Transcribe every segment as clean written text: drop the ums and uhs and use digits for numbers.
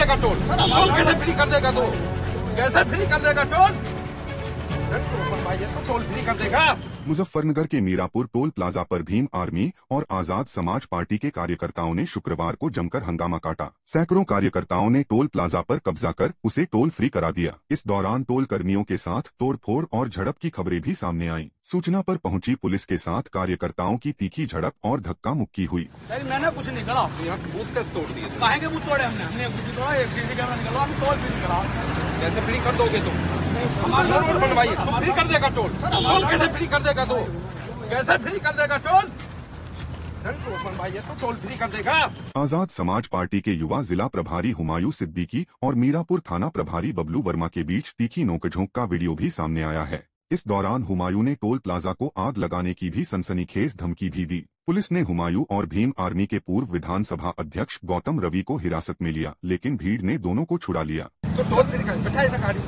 देगा toll? Toll कैसे free कर देगा तू? कैसे फ्री कर देगा टोल? तो टोल फ्री कर देगा। मुजफ्फरनगर के मीरापुर टोल प्लाजा पर भीम आर्मी और आजाद समाज पार्टी के कार्यकर्ताओं ने शुक्रवार को जमकर हंगामा काटा। सैकड़ों कार्यकर्ताओं ने टोल प्लाजा पर कब्जा कर उसे टोल फ्री करा दिया। इस दौरान टोल कर्मियों के साथ तोड़फोड़ और झड़प की खबरें भी सामने आईं। सूचना पर पहुंची पुलिस के साथ कार्यकर्ताओं की तीखी झड़प और धक्का मुक्की हुई। मैंने कुछ नहीं करा। यहाँ बूथ कैसे तोड़ दिए? कहेंगे बूथ तोड़े हमने कुछ तोड़ा, एक सीसी कैमरा निकलवा, हम टोल फ्री करा। कैसे फ्री कर दोगे तुम? हमारा रोड बनवाइए, तुम फ्री कर देगा टोल? टोल कैसे फ्री कर देगा तू? कैसे फ्री कर देगा टोल? तो टोल फ्री कर देगा। आजाद समाज पार्टी के युवा जिला प्रभारी हुमायूं सिद्दीकी और मीरापुर थाना प्रभारी बबलू वर्मा के बीच तीखी नोकझोंक का वीडियो भी सामने आया है। इस दौरान हुमायूं ने टोल प्लाजा को आग लगाने की भी सनसनीखेज धमकी भी दी। पुलिस ने हुमायूं और भीम आर्मी के पूर्व विधानसभा अध्यक्ष गौतम रवि को हिरासत में लिया, लेकिन भीड़ ने दोनों को छुड़ा लिया। तो टोल फ्री कर बैठा है गाड़ी,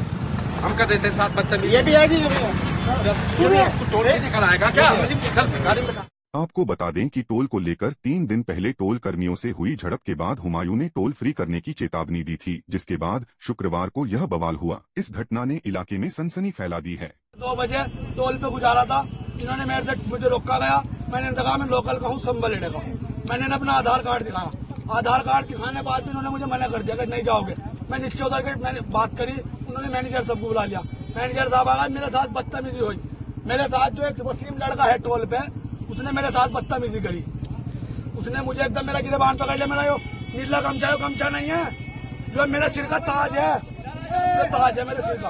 हम कर रहे थे साथ बच्चे। ये भी आएगी, टोल फ्री कराएगा क्या? चल गाड़ी में बैठा। आपको बता दें कि टोल को लेकर 3 दिन पहले टोल कर्मियों से हुई झड़प के बाद हुमायूं ने टोल फ्री करने की चेतावनी दी थी, जिसके बाद शुक्रवार को यह बवाल हुआ। इस घटना ने इलाके में सनसनी फैला दी है। 2 बजे टोल पे गुजारा था, इन्होंने मेरे से मुझे रोका गया। मैंने कहा मैं लोकल का हूँ, संभल का हूँ। मैंने अपना आधार कार्ड दिखाया, आधार कार्ड दिखाने के बाद भी उन्होंने मुझे मना कर दिया कि नहीं जाओगे। मैं नीचे उतर के मैंने बात करी, उन्होंने मैनेजर सबको बुला लिया। मैनेजर साहब आ गए, मेरे साथ बदतमीजी हुई। मेरे साथ जो एक वसीम लड़का है टोल पे, उसने मेरे साथ बदतमीजी करी। उसने मुझे एकदम मेरा गिरबान पकड़ लिया। मेरा यो नीला गमछा नहीं है, जो मेरे सिर का ताज है, जो ताज है मेरे सिर का।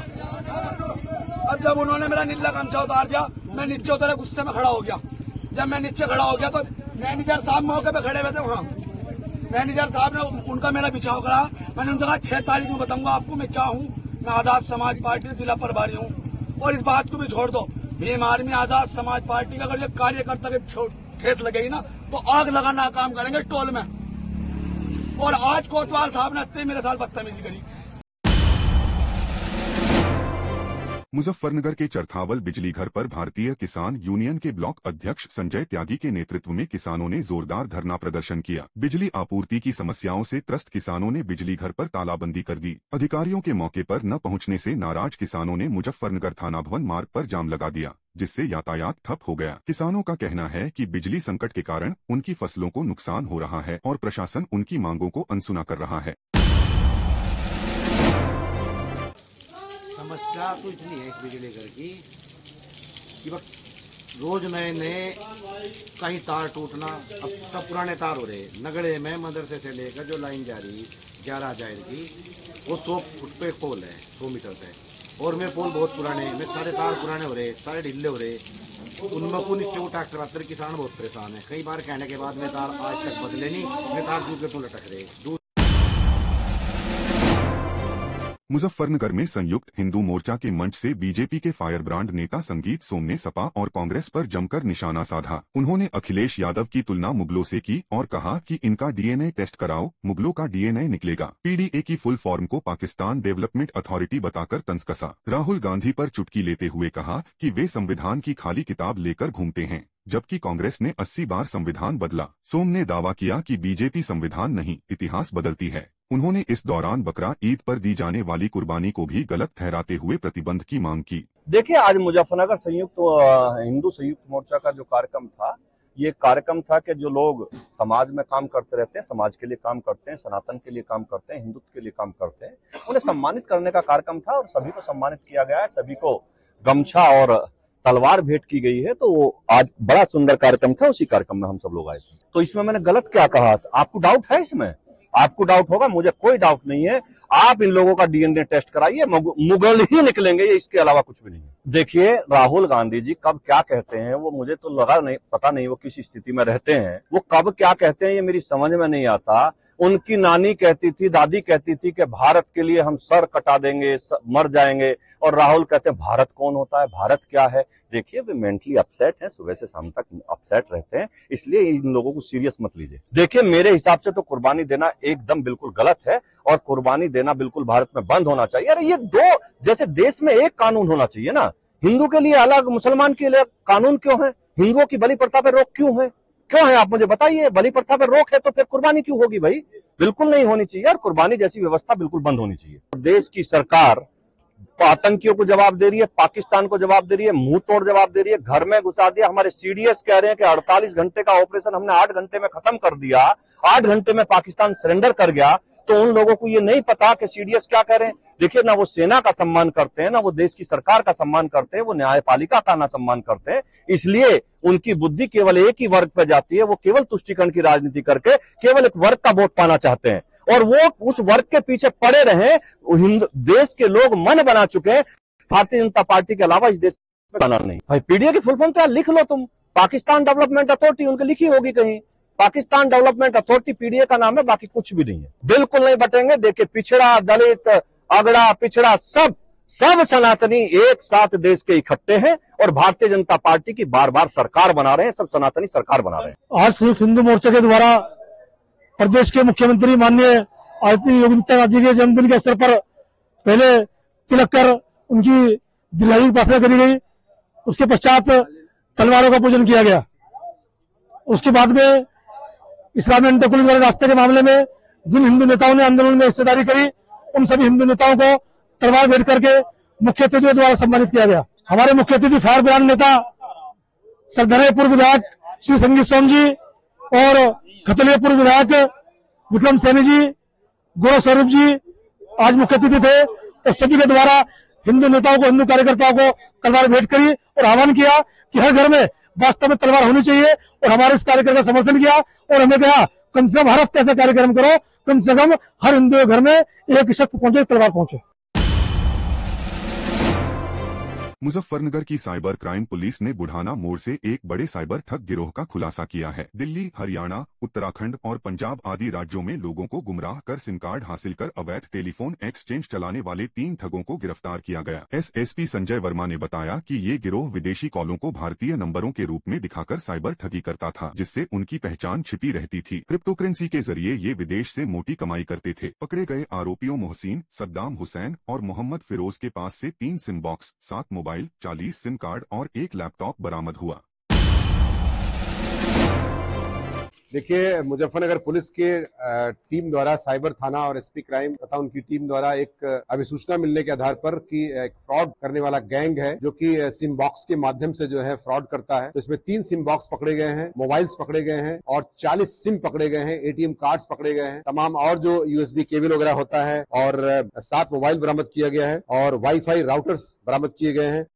अब जब उन्होंने मेरा नीला गमछा उतार दिया, मैं नीचे उतरे, गुस्से में खड़ा हो गया। जब मैं नीचे खड़ा हो गया तो मैनेजर साहब मौके पे खड़े हुए थे वहाँ। मैनेजर साहब ने उनका मेरा बिछाव करा। मैंने उनसे कहा 6 तारीख में बताऊंगा आपको मैं क्या हूँ। मैं आजाद समाज पार्टी जिला प्रभारी हूँ। और इस बात को भी छोड़ दो, भीम आर्मी आजाद समाज पार्टी का अगर ये कार्यकर्ता के ठेस लगेगी ना तो आग लगाना काम करेंगे टोल में। और आज कोतवाल साहब ने मेरे साथ बदतमीजी करी। मुजफ्फरनगर के चरथावल बिजली घर पर भारतीय किसान यूनियन के ब्लॉक अध्यक्ष संजय त्यागी के नेतृत्व में किसानों ने जोरदार धरना प्रदर्शन किया। बिजली आपूर्ति की समस्याओं से त्रस्त किसानों ने बिजली घर पर तालाबंदी कर दी। अधिकारियों के मौके पर न पहुंचने से नाराज किसानों ने मुजफ्फरनगर थाना भवन मार्ग पर जाम लगा दिया, जिससे यातायात ठप हो गया। किसानों का कहना है कि बिजली संकट के कारण उनकी फसलों को नुकसान हो रहा है और प्रशासन उनकी मांगों को अनसुना कर रहा है। समस्या तो इतनी है इस बिजली घर की कि रोज नए नए कहीं तार टूटना, अब सब पुराने तार हो रहे। नगड़े में मदरसे से लेकर जो लाइन जा रही 11,000 की, वो 100 फुट पे पोल है, 100 मीटर पे। और मेरे पोल बहुत पुराने हैं, मेरे सारे तार पुराने हो रहे, सारे ढीले हो रहे। उनमें को नीचे उठा कर किसान बहुत परेशान है। कई बार कहने के बाद में तार आज तक बदले नहीं, मैं तार दूर के तो लटक रहे। मुजफ्फरनगर में संयुक्त हिंदू मोर्चा के मंच से बीजेपी के फायर ब्रांड नेता संगीत सोम ने सपा और कांग्रेस पर जमकर निशाना साधा। उन्होंने अखिलेश यादव की तुलना मुगलों से की और कहा कि इनका डीएनए टेस्ट कराओ, मुगलों का डीएनए निकलेगा। पीडीए की फुल फॉर्म को पाकिस्तान डेवलपमेंट अथॉरिटी बताकर तंज कसा। राहुल गांधी पर चुटकी लेते हुए कहा कि वे संविधान की खाली किताब लेकर घूमते हैं, जबकि कांग्रेस ने 80 बार संविधान बदला। सोम ने दावा किया कि बीजेपी संविधान नहीं, इतिहास बदलती है। उन्होंने इस दौरान बकरा ईद पर दी जाने वाली कुर्बानी को भी गलत ठहराते हुए प्रतिबंध की मांग की। देखिए, आज मुजफ्फरनगर हिंदू संयुक्त मोर्चा का जो कार्यक्रम था, ये कार्यक्रम था कि जो लोग समाज में काम करते रहते हैं, समाज के लिए काम करते हैं, सनातन के लिए काम करते हैं, हिंदुत्व के लिए काम करते हैं, उन्हें सम्मानित करने का कार्यक्रम था और सभी को सम्मानित किया गया है। सभी को गमछा और तलवार भेंट की गई है। तो वो आज बड़ा सुंदर कार्यक्रम था, उसी कार्यक्रम में हम सब लोग आए थे। तो इसमें मैंने गलत क्या कहा? आपको डाउट है इसमें? आपको डाउट होगा, मुझे कोई डाउट नहीं है। आप इन लोगों का डीएनए टेस्ट कराइए, मुगल ही निकलेंगे, ये इसके अलावा कुछ भी नहीं है। देखिए, राहुल गांधी जी कब क्या कहते हैं वो मुझे तो पता नहीं वो किस स्थिति में रहते हैं। वो कब क्या कहते हैं ये मेरी समझ में नहीं आता। उनकी नानी कहती थी, दादी कहती थी कि भारत के लिए हम सर कटा देंगे, मर जाएंगे। और राहुल कहते हैं भारत कौन होता है, भारत क्या है। देखिए, वे मेंटली अपसेट हैं, सुबह से शाम तक अपसेट रहते हैं, इसलिए इन लोगों को सीरियस मत लीजिए। देखिए, मेरे हिसाब से तो कुर्बानी देना एकदम बिल्कुल गलत है और कुर्बानी देना बिल्कुल भारत में बंद होना चाहिए। अरे ये दो, जैसे देश में एक कानून होना चाहिए ना, हिंदू के लिए अलग, मुसलमान के लिए कानून क्यों है? हिंदुओं की बलि प्रथा पे रोक क्यों है? क्यों है, आप मुझे बताइए। बलि प्रथा पर रोक है तो फिर कुर्बानी क्यों होगी भाई? बिल्कुल नहीं होनी चाहिए, और कुर्बानी जैसी व्यवस्था बिल्कुल बंद होनी चाहिए। देश की सरकार आतंकियों को जवाब दे रही है, पाकिस्तान को जवाब दे रही है, मुंह तोड़ जवाब दे रही है, घर में घुसा दिया। हमारे सीडीएस कह रहे हैं कि 48 घंटे का ऑपरेशन हमने 8 घंटे में खत्म कर दिया, 8 घंटे में पाकिस्तान सरेंडर कर गया। तो उन लोगों को ये नहीं पता कि सीडीएस क्या कह रहे हैं। देखिए, ना वो सेना का सम्मान करते हैं, ना वो देश की सरकार का सम्मान करते हैं, वो न्यायपालिका का ना सम्मान करते हैं। इसलिए उनकी बुद्धि केवल एक ही वर्ग पर जाती है। वो केवल तुष्टीकरण की राजनीति करके केवल एक वर्ग का वोट पाना चाहते हैं, और वो उस वर्ग के पीछे पड़े रहे। देश के लोग मन बना चुके हैं, भारतीय जनता पार्टी के अलावा इस देश में बना नहीं। भाई पीडीए की फुल फॉर्म क्या लिख लो तुम, पाकिस्तान डेवलपमेंट अथॉरिटी, उनकी लिखी होगी कहीं। पाकिस्तान डेवलपमेंट अथॉरिटी पीडीए का नाम है, बाकी कुछ भी नहीं है। बिल्कुल नहीं बटेंगे। देखिए, पिछड़ा, दलित, अगड़ा, पिछड़ा, सब सनातनी एक साथ देश के इकट्ठे हैं, और भारतीय जनता पार्टी की बार बार सरकार बना रहे हैं, सब सनातनी सरकार बना रहे हैं। आज संयुक्त हिंदू मोर्चा के द्वारा प्रदेश के मुख्यमंत्री माननीय आदित्य योगी जी के जन्मदिन के अवसर पर पहले तिलक कर उनकी दीर्घायु प्रार्थना करी गई। उसके पश्चात तलवारों का पूजन किया गया। उसके बाद में इस्लामी अंतकुल वाले रास्ते के मामले में जिन हिंदू नेताओं ने आंदोलन में हिस्सेदारी करी, उन सभी हिंदू नेताओं को तलवार भेंट करके मुख्य अतिथियों द्वारा सम्मानित किया गया। हमारे मुख्य अतिथि फायर ब्रांड नेता सरदार पूर्व विधायक श्री संगीत सोम जी और खतलिया पूर्व विधायक विक्रम सैनी जी, गौरव स्वरूप जी आज मुख्य अतिथि थे। और सभी के द्वारा हिंदू नेताओं को, हिंदू कार्यकर्ताओं को तलवार भेंट करी और आह्वान किया कि हर घर में वास्तव में तलवार होनी चाहिए। और हमारे इस कार्यक्रम का समर्थन किया, और हमें कहा कम से कम हर हफ्ते ऐसा कार्यक्रम करो, कम से कम हर हिंदू के घर में एक शस्त्र पहुंचे, तलवार पहुंचे। मुजफ्फरनगर की साइबर क्राइम पुलिस ने बुढ़ाना मोड़ से एक बड़े साइबर ठग गिरोह का खुलासा किया है। दिल्ली, हरियाणा, उत्तराखंड और पंजाब आदि राज्यों में लोगों को गुमराह कर सिम कार्ड हासिल कर अवैध टेलीफोन एक्सचेंज चलाने वाले 3 ठगों को गिरफ्तार किया गया। एसएसपी संजय वर्मा ने बताया कि ये गिरोह विदेशी कॉलों को भारतीय नंबरों के रूप में दिखाकर साइबर ठगी करता था, जिससे उनकी पहचान छिपी रहती थी। क्रिप्टोकरेंसी के जरिए ये विदेश से मोटी कमाई करते थे। पकड़े गए आरोपियों मोहसिन, सद्दाम हुसैन और मोहम्मद फिरोज के पास से 3 SIM box, 7 mobile, 40 SIM card और 1 लैपटॉप बरामद हुआ। देखिए, मुजफ्फरनगर पुलिस के टीम द्वारा साइबर थाना और एसपी क्राइम तथा उनकी टीम द्वारा एक अभिसूचना मिलने के आधार पर कि एक फ्रॉड करने वाला गैंग है जो कि सिम बॉक्स के माध्यम से जो है फ्रॉड करता है। तो इसमें 3 सिम बॉक्स पकड़े गए हैं, मोबाइल्स पकड़े गए हैं और 40 सिम पकड़े गए हैं, एटीएम कार्ड्स पकड़े गए हैं, तमाम और जो यूएसबी केबल वगैरह होता है, और 7 मोबाइल बरामद किया गया है और वाईफाई राउटर्स बरामद किए गए हैं।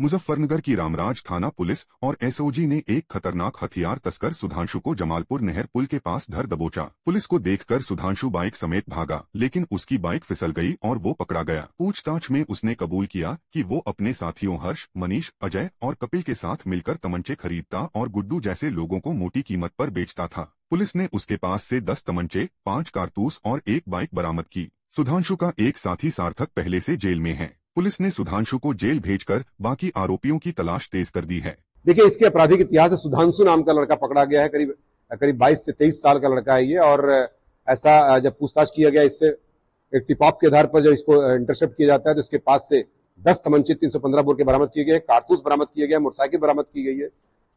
मुजफ्फरनगर की रामराज थाना पुलिस और एसओजी ने एक खतरनाक हथियार तस्कर सुधांशु को जमालपुर नहर पुल के पास धर दबोचा। पुलिस को देखकर सुधांशु बाइक समेत भागा, लेकिन उसकी बाइक फिसल गई और वो पकड़ा गया। पूछताछ में उसने कबूल किया कि वो अपने साथियों हर्ष, मनीष, अजय और कपिल के साथ मिलकर तमंचे खरीदता और गुड्डू जैसे लोगों को मोटी कीमत पर बेचता था। पुलिस ने उसके पास से 10 तमंचे, 5 कारतूस और 1 बाइक बरामद की। सुधांशु का एक साथी सार्थक पहले से जेल में है। पुलिस ने सुधांशु को जेल भेजकर बाकी आरोपियों की तलाश तेज कर दी है। देखिए, इसके आपराधिक इतिहास से सुधांशु नाम का लड़का पकड़ा गया है। करीब 22 से 23 साल का लड़का है ये। और ऐसा जब पूछताछ किया गया, इससे एक टिप ऑफ के आधार पर जब इसको इंटरसेप्ट किया जाता है तो इसके पास से 10 तमंचे 315 बोर के बरामद किए गए, कारतूस बरामद किए गए, मोटरसाइकिल बरामद की गई है।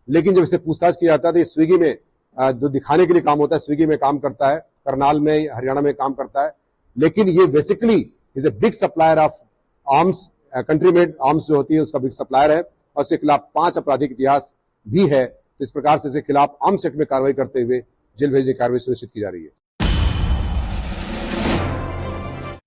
लेकिन जब इसे पूछताछ किया जाता है तो ये स्विगी में जो दिखाने के लिए काम होता है, स्विगी में काम करता है, करनाल में, हरियाणा में काम करता है। लेकिन ये basically is a big supplier of arms, country made arms जो होती है उसका बिग सप्लायर है, और इसके खिलाफ 5 आपराधिक इतिहास भी है। इस प्रकार से इसके खिलाफ आर्म्स एक्ट में कार्रवाई करते हुए जेल भेजने की कार्रवाई सुनिश्चित की जा रही है।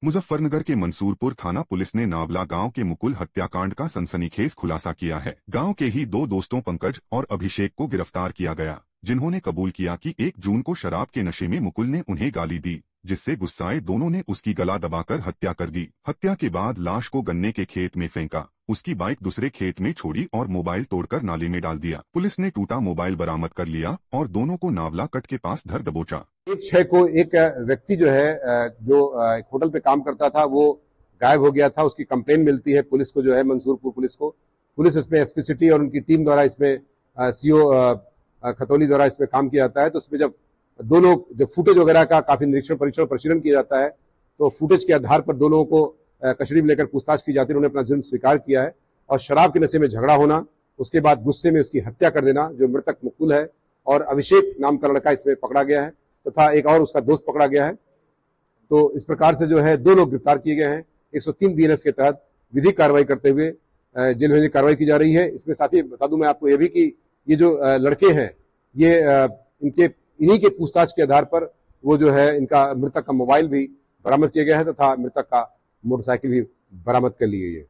मुजफ्फरनगर के मंसूरपुर थाना पुलिस ने नावला गांव के मुकुल हत्याकांड का सनसनीखेज खुलासा किया है। गांव के ही 2 दोस्तों पंकज और अभिषेक को गिरफ्तार किया गया, जिन्होंने कबूल किया कि 1 जून को शराब के नशे में मुकुल ने उन्हें गाली दी, जिससे गुस्साए दोनों ने उसकी गला दबाकर हत्या कर दी। हत्या के बाद लाश को गन्ने के खेत में फेंका, उसकी बाइक दूसरे खेत में छोड़ी और मोबाइल तोड़कर नाले में डाल दिया। पुलिस ने टूटा मोबाइल बरामद कर लिया और दोनों को नावला कट के पास धर दबोचा। 1/6 को एक व्यक्ति जो है जो एक होटल पे काम करता था वो गायब हो गया था। उसकी कंप्लेन मिलती है पुलिस को, जो है मंसूरपुर पुलिस को। पुलिस इसमें एसपी सिटी और उनकी टीम द्वारा इसमें सीओ खतौली द्वारा इसमें काम किया जाता है। तो इसमें जब दोनों जब फुटेज वगैरह का काफी निरीक्षण परीक्षण परिशीलन किया जाता है तो फुटेज के आधार पर दोनों को कस्टडी में लेकर पूछताछ की जाती है। उन्होंने अपना जुर्म स्वीकार किया है और शराब के नशे में झगड़ा होना, उसके बाद गुस्से में उसकी हत्या कर देना। जो मृतक मुकुल है और अभिषेक नाम का लड़का इसमें पकड़ा गया है तथा एक और उसका दोस्त पकड़ा गया है। तो इस प्रकार से जो है 2 लोग गिरफ्तार किए गए हैं। 103 BNS के तहत विधिक कार्रवाई करते हुए जेल भेजने की कार्रवाई की जा रही है। इसमें साथ ही बता दूं मैं आपको ये भी कि ये जो लड़के हैं ये इन्हीं के पूछताछ के आधार पर वो जो है इनका मृतक का मोबाइल भी बरामद किया गया है तथा मृतक का मोटरसाइकिल भी बरामद कर ली गई है।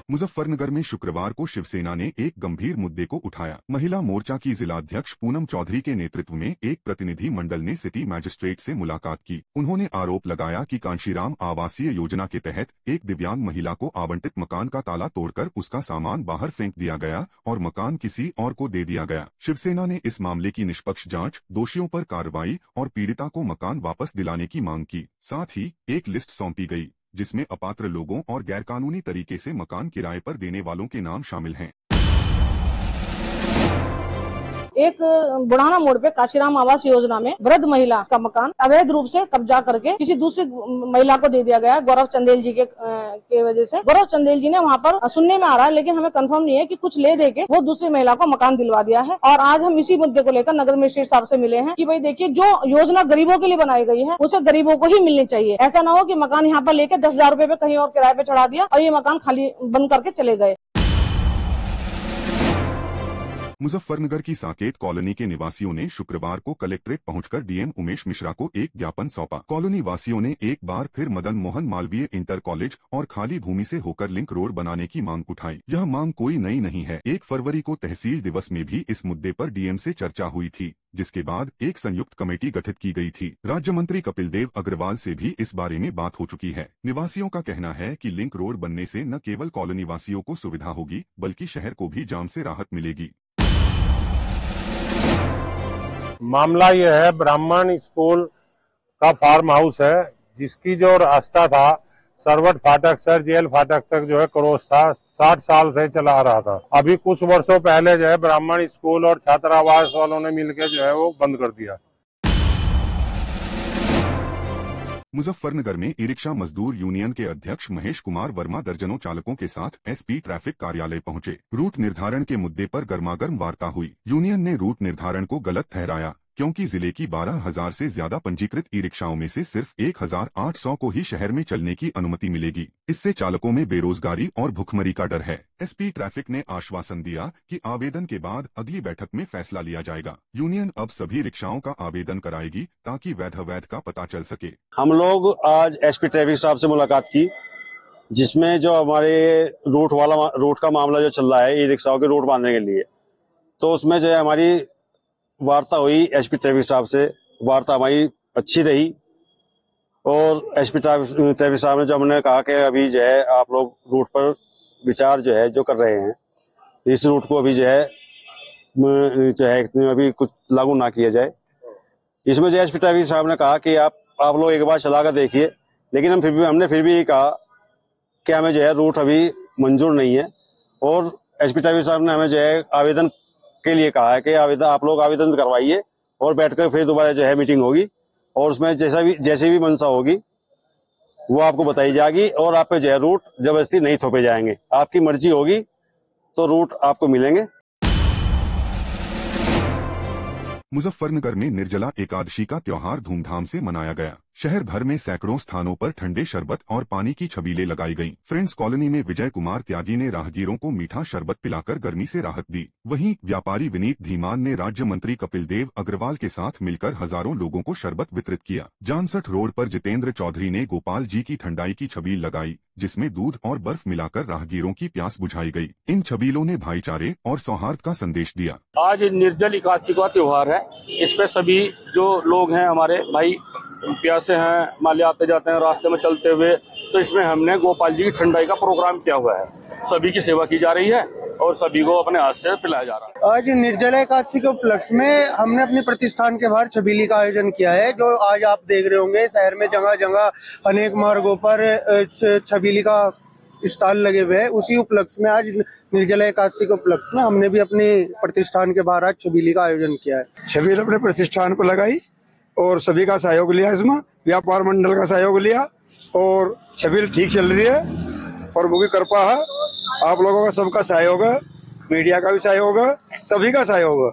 मुजफ्फरनगर में शुक्रवार को शिवसेना ने एक गंभीर मुद्दे को उठाया। महिला मोर्चा की जिलाध्यक्ष पूनम चौधरी के नेतृत्व में एक प्रतिनिधि मंडल ने सिटी मैजिस्ट्रेट से मुलाकात की। उन्होंने आरोप लगाया कि कांशीराम आवासीय योजना के तहत एक दिव्यांग महिला को आवंटित मकान का ताला तोड़कर उसका सामान बाहर फेंक दिया गया और मकान किसी और को दे दिया गया। शिवसेना ने इस मामले की निष्पक्ष जांच, दोषियों पर कार्रवाई और पीड़िता को मकान वापस दिलाने की मांग की। साथ ही एक लिस्ट सौंपी गई जिसमें अपात्र लोगों और गैरकानूनी तरीके से मकान किराए पर देने वालों के नाम शामिल हैं। एक बुढ़ाना मोड़ पे काशीराम आवास योजना में वृद्ध महिला का मकान अवैध रूप से कब्जा करके किसी दूसरी महिला को दे दिया गया। गौरव चंदेल जी के वजह से गौरव चंदेल जी ने वहाँ पर सुनने में आ रहा है, लेकिन हमें कंफर्म नहीं है कि कुछ ले दे के वो दूसरी महिला को मकान दिलवा दिया है। और आज हम इसी मुद्दे को लेकर नगर मजिस्ट्रेट साहब से मिले हैं कि भाई देखिए, जो योजना गरीबों के लिए बनाई गई है उसे गरीबों को ही मिलनी चाहिए। ऐसा ना हो कि मकान यहाँ पर लेके 10,000 रुपए पे कहीं और किराए पे चढ़ा दिया और ये मकान खाली बंद करके चले गए। मुजफ्फरनगर की साकेत कॉलोनी के निवासियों ने शुक्रवार को कलेक्ट्रेट पहुंचकर डीएम उमेश मिश्रा को एक ज्ञापन सौंपा। कॉलोनी वासियों ने एक बार फिर मदन मोहन मालवीय इंटर कॉलेज और खाली भूमि से होकर लिंक रोड बनाने की मांग उठाई। यह मांग कोई नई नहीं है। 1 फरवरी को तहसील दिवस में भी इस मुद्दे पर डीएम से चर्चा हुई थी, जिसके बाद एक संयुक्त कमेटी गठित की गई थी। राज्य मंत्री कपिल देव अग्रवाल से भी इस बारे में बात हो चुकी है। निवासियों का कहना है कि लिंक रोड बनने से न केवल कॉलोनी वासियों को सुविधा होगी बल्कि शहर को भी जाम से राहत मिलेगी। मामला यह है, ब्राह्मण स्कूल का फार्म हाउस है जिसकी जो रास्ता था सरवट फाटक से जेल फाटक तक जो है क्रॉस था, 60 साल से चला आ रहा था। अभी कुछ वर्षों पहले जो है ब्राह्मण स्कूल और छात्रावास वालों ने मिलकर जो है वो बंद कर दिया। मुजफ्फरनगर में ई रिक्शा मजदूर यूनियन के अध्यक्ष महेश कुमार वर्मा दर्जनों चालकों के साथ एसपी ट्रैफिक कार्यालय पहुंचे। रूट निर्धारण के मुद्दे पर गर्मागर्म वार्ता हुई। यूनियन ने रूट निर्धारण को गलत ठहराया क्योंकि जिले की 12,000 से ज्यादा पंजीकृत ई रिक्शाओं में से सिर्फ 1,800 को ही शहर में चलने की अनुमति मिलेगी। इससे चालकों में बेरोजगारी और भुखमरी का डर है। एसपी ट्रैफिक ने आश्वासन दिया कि आवेदन के बाद अगली बैठक में फैसला लिया जाएगा। यूनियन अब सभी रिक्शाओं का आवेदन कराएगी ताकि वैध का पता चल सके। हम लोग आज एसपी ट्रैफिक साहब से मुलाकात की, जिसमें जो हमारे रूट का मामला जो चल रहा है ई रिक्शाओं के रूट बांधने के लिए, तो उसमें जो है हमारी वार्ता हुई एसपी ट्रैफिक साहब से। वार्ता हमारी अच्छी रही और एसपी ट्रैफिक साहब ने जब हमने कहा कि अभी जो है आप लोग रूट पर विचार जो है जो कर रहे हैं, इस रूट को अभी जो है अभी कुछ लागू ना किया जाए। इसमें जो एसपी ट्रैफिक साहब ने कहा कि आप लोग एक बार चला कर देखिए, लेकिन हमने फिर भी कहा कि हमें जो है रूट अभी मंजूर नहीं है। और एसपी ट्रैफिक साहब ने हमें जो है आवेदन के लिए कहा है कि आप लोग आवेदन करवाइए और बैठकर फिर दोबारा जो है मीटिंग होगी और उसमें जैसी भी मंशा होगी वो आपको बताई जाएगी और आप पे जो है रूट जबरदस्ती नहीं थोपे जाएंगे। आपकी मर्जी होगी तो रूट आपको मिलेंगे। मुजफ्फरनगर में निर्जला एकादशी का त्योहार धूमधाम से मनाया गया। शहर भर में सैकड़ों स्थानों पर ठंडे शरबत और पानी की छबीलें लगाई गईं। फ्रेंड्स कॉलोनी में विजय कुमार त्यागी ने राहगीरों को मीठा शरबत पिलाकर गर्मी से राहत दी। वहीं व्यापारी विनीत धीमान ने राज्य मंत्री कपिल देव अग्रवाल के साथ मिलकर हजारों लोगों को शरबत वितरित किया। जानसठ रोड पर जितेंद्र चौधरी ने गोपाल जी की ठंडाई की छबील लगाई, जिसमें दूध और बर्फ मिलाकर राहगीरों की प्यास बुझाई गई। इन छबीलों ने भाईचारे और सौहार्द का संदेश दिया। आज निर्जल एकादशी का त्योहार है। इस पे सभी जो लोग हैं हमारे भाई प्यासे हैं, माले आते जाते हैं रास्ते में चलते हुए, तो इसमें हमने गोपाल जी की ठंडाई का प्रोग्राम किया हुआ है। सभी की सेवा की जा रही है और सभी को अपने हाथ से पिलाया जा रहा है। आज निर्जला एकादशी के उपलक्ष्य में हमने अपने प्रतिष्ठान के बाहर छबीली का आयोजन किया है, जो आज आप देख रहे होंगे शहर में जगह जगह अनेक मार्गों पर छबीली का स्टॉल लगे हुए हैं। उसी उपलक्ष्य में आज निर्जला एकादशी के उपलक्ष्य में हमने भी अपने प्रतिष्ठान के बाहर आज छबीली का आयोजन किया है। छबील अपने प्रतिष्ठान को लगाई और सभी का सहयोग लिया, इसमें व्यापार मंडल का सहयोग लिया और छबील ठीक चल रही है। प्रभु की कृपा है आप लोगों का सबका सहयोग है, मीडिया का भी सहयोग है, सभी का सहयोग है।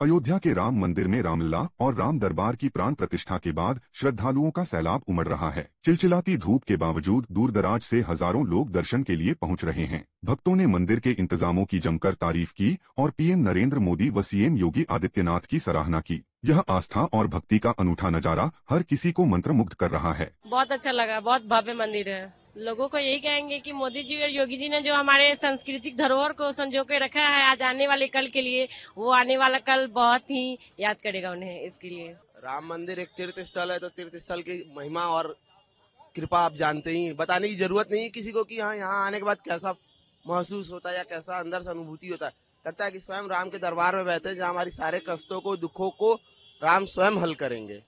अयोध्या के राम मंदिर में रामलला और राम दरबार की प्राण प्रतिष्ठा के बाद श्रद्धालुओं का सैलाब उमड़ रहा है। चिलचिलाती धूप के बावजूद दूर दराज से हजारों लोग दर्शन के लिए पहुंच रहे हैं। भक्तों ने मंदिर के इंतजामों की जमकर तारीफ की और पीएम नरेंद्र मोदी व सीएम योगी आदित्यनाथ की सराहना की। यह आस्था और भक्ति का अनूठा नजारा हर किसी को मंत्रमुग्ध कर रहा है। बहुत अच्छा लगा, बहुत भव्य मंदिर है। लोगों को यही कहेंगे कि मोदी जी और योगी जी ने जो हमारे सांस्कृतिक धरोहर को संजो के रखा है आज आने वाले कल के लिए, वो आने वाला कल बहुत ही याद करेगा उन्हें। इसके लिए राम मंदिर एक तीर्थ स्थल है, तो तीर्थ स्थल की महिमा और कृपा आप जानते ही, बताने की जरूरत नहीं है किसी को कि हाँ यहाँ आने के बाद कैसा महसूस होता है या कैसा अंदर से अनुभूति होता है। लगता है कि स्वयं राम के दरबार में बैठे, जहाँ हमारी सारे कष्टों को, दुखों को राम स्वयं हल करेंगे।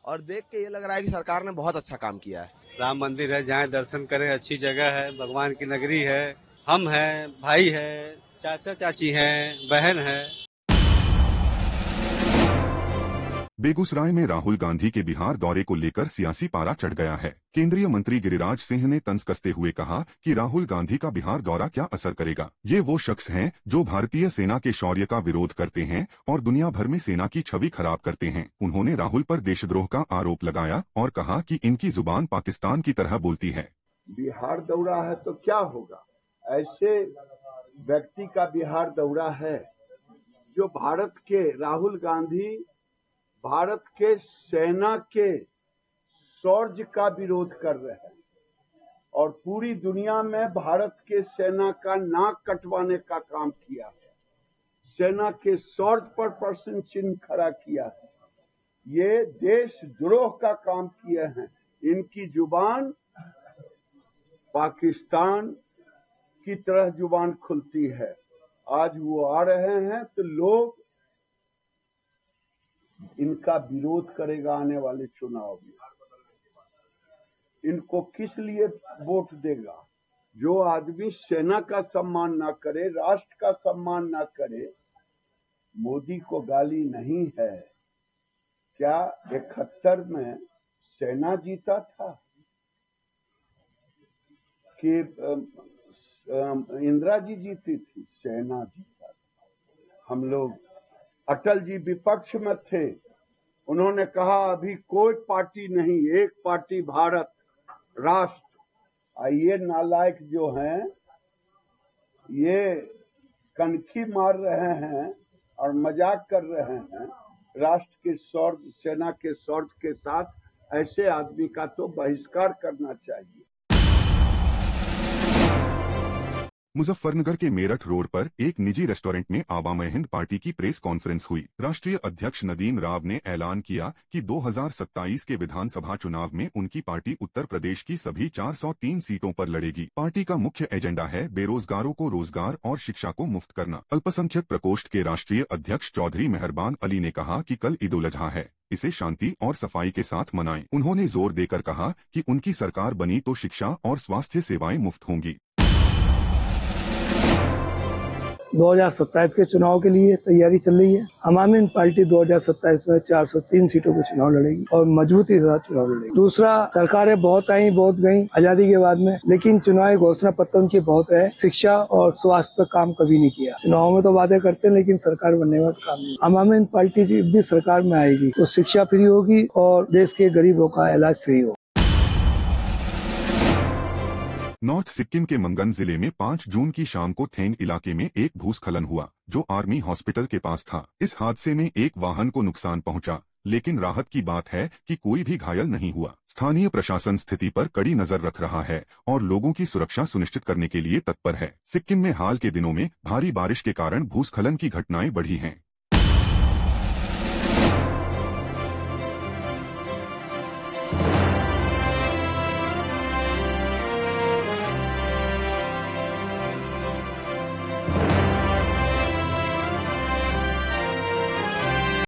और देख के ये लग रहा है कि सरकार ने बहुत अच्छा काम किया है। राम मंदिर है, जहाँ दर्शन करें, अच्छी जगह है, भगवान की नगरी है। हम हैं, भाई है, चाचा चाची हैं, बहन है। बेगूसराय में राहुल गांधी के बिहार दौरे को लेकर सियासी पारा चढ़ गया है। केंद्रीय मंत्री गिरिराज सिंह ने तंज कसते हुए कहा कि राहुल गांधी का बिहार दौरा क्या असर करेगा। ये वो शख्स हैं जो भारतीय सेना के शौर्य का विरोध करते हैं और दुनिया भर में सेना की छवि खराब करते हैं। उन्होंने राहुल पर देशद्रोह का आरोप लगाया और कहा कि इनकी जुबान पाकिस्तान की तरह बोलती है। बिहार दौरा है तो क्या होगा? ऐसे व्यक्ति का बिहार दौरा है जो भारत के, राहुल गांधी भारत के सेना के शौर्य का विरोध कर रहे हैं और पूरी दुनिया में भारत के सेना का नाक कटवाने का काम किया है, सेना के शौर्य पर प्रश्न चिन्ह खड़ा किया है। ये देशद्रोह का काम किए हैं। इनकी जुबान पाकिस्तान की तरह जुबान खुलती है। आज वो आ रहे हैं तो लोग इनका विरोध करेगा आने वाले चुनाव में। इनको किस लिए वोट देगा? जो आदमी सेना का सम्मान ना करे, राष्ट्र का सम्मान ना करे। मोदी को गाली नहीं है। क्या 71 में सेना जीता था कि इंदिरा जी जीती थी? सेना जीता था। हम लोग, अटल जी विपक्ष में थे, उन्होंने कहा अभी कोई पार्टी नहीं, एक पार्टी भारत राष्ट्र। ये नालायक जो हैं ये कनखी मार रहे हैं और मजाक कर रहे हैं राष्ट्र के शौर्य, सेना के शौर्य के साथ। ऐसे आदमी का तो बहिष्कार करना चाहिए। मुजफ्फरनगर के मेरठ रोड पर एक निजी रेस्टोरेंट में आवाम हिंद पार्टी की प्रेस कॉन्फ्रेंस हुई। राष्ट्रीय अध्यक्ष नदीम राव ने ऐलान किया कि 2027 के विधानसभा चुनाव में उनकी पार्टी उत्तर प्रदेश की सभी 403 सीटों पर लड़ेगी। पार्टी का मुख्य एजेंडा है बेरोजगारों को रोजगार और शिक्षा को मुफ्त करना। अल्पसंख्यक प्रकोष्ठ के राष्ट्रीय अध्यक्ष चौधरी मेहरबान अली ने कहा कि कल ईद उल अजहा है, इसे शांति और सफाई के साथ मनाएं। उन्होंने जोर देकर कहा कि उनकी सरकार बनी तो शिक्षा और स्वास्थ्य सेवाएं मुफ्त होंगी। 2027 के चुनाव के लिए तैयारी चल रही है। आवाम हिंद पार्टी 2027 में 403 सीटों पे चुनाव लड़ेगी और मजबूती के साथ चुनाव लड़ेगी। दूसरा, सरकारें बहुत आई बहुत गई आजादी के बाद में, लेकिन चुनावी घोषणा पत्र उनकी बहुत है। शिक्षा और स्वास्थ्य पर काम कभी नहीं किया। चुनाव में तो वादे करते हैं लेकिन सरकार बनने के बाद काम नहीं। आवाम हिंद पार्टी भी सरकार में आएगी तो शिक्षा फ्री होगी और देश के गरीबों का इलाज फ्री होगा। नॉर्थ सिक्किम के मंगन जिले में 5 जून की शाम को थेंग इलाके में एक भूस्खलन हुआ जो आर्मी हॉस्पिटल के पास था। इस हादसे में एक वाहन को नुकसान पहुंचा, लेकिन राहत की बात है कि कोई भी घायल नहीं हुआ। स्थानीय प्रशासन स्थिति पर कड़ी नजर रख रहा है और लोगों की सुरक्षा सुनिश्चित करने के लिए तत्पर है। सिक्किम में हाल के दिनों में भारी बारिश के कारण भूस्खलन की घटनाएं बढ़ी हैं।